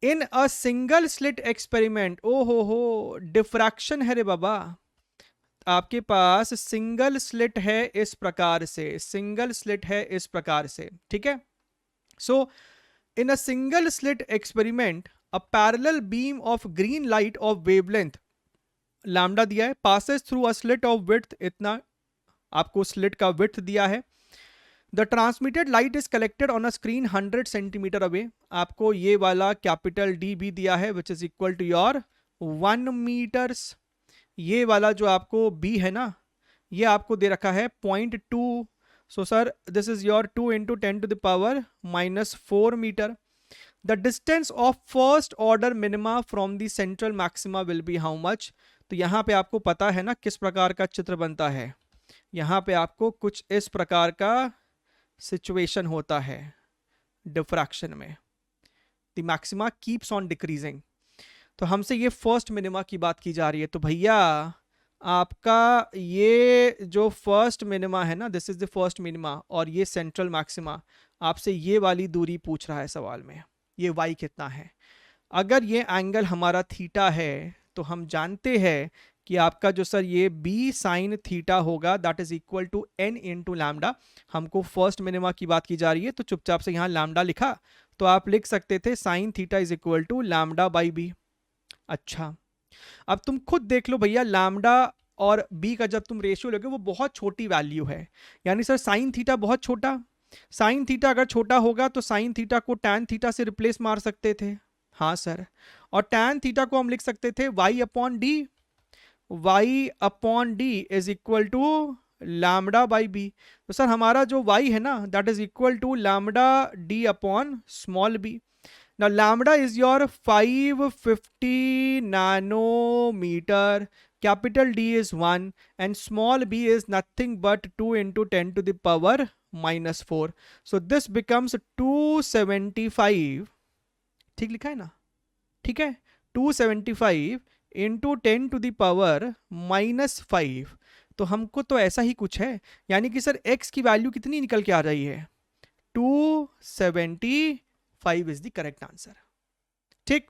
In a single slit experiment, ओ हो, diffraction है रे बाबा। आपके पास सिंगल स्लिट है इस प्रकार से, सिंगल स्लिट है इस प्रकार से, ठीक है। So in a single slit experiment a parallel beam of green light of wavelength lambda दिया है, passes through a slit of width, इतना आपको स्लिट का विड्थ दिया है। The transmitted light is collected on a screen 100 centimetre away, आपको ये वाला कैपिटल डी भी दिया है which is equal to your 1 metres. ये वाला जो आपको बी है ना, ये आपको दे रखा है 0.2। So sir this is your 2 × 10⁻⁻⁴ the distance of first order minima from the central maxima will be how much. तो यहाँ पे आपको पता है ना किस प्रकार का चित्र बनता है, यहाँ पे आपको कुछ इस प्रकार का सिचुएशन होता है डिफ्रैक्शन में, the maxima keeps on decreasing. तो हमसे ये फर्स्ट मिनिमा की बात की जा रही है, तो भैया आपका ये जो फर्स्ट मिनिमा है ना, this is the first minima, और ये सेंट्रल मैक्सिमा, आपसे ये वाली दूरी पूछ रहा है सवाल में, ये वाई कितना है। अगर ये एंगल हमारा थीटा है तो हम जानते हैं कि आपका जो सर ये बी साइन थीटा होगा that is equal to N into lambda. हमको फर्स्ट मिनिमा की बात की जा रही है तो चुपचाप से यहाँ लैम्डा लिखा, तो आप लिख सकते थे sine theta is equal to lambda by B. अच्छा, अब तुम खुद देख लो भैया, लैम्डा और बी का जब तुम रेशियो लोगे वो बहुत छोटी वैल्यू है, यानी सर साइन थीटा बहुत छोटा, साइन थीटा अगर छोटा होगा तो साइन थीटा को टैन थीटा से रिप्लेस मार सकते थे, हाँ सर, और टैन थीटा को हम लिख सकते थे Y upon D, Y upon D is equal to lambda by B. तो सर हमारा जो वाई है ना that is equal to lambda D upon small B. Now lambda is your 550 nanometer, capital D is 1 and small b is nothing but 2 into 10 to the power minus 4. So this becomes 275, ठीक लिखा है ना, ठीक है, 275 into 10 to the power -5। तो हमको तो ऐसा ही कुछ है, यानी कि सर x की वैल्यू कितनी निकल के आ रही है, 275 इज द करेक्ट आंसर। ठीक,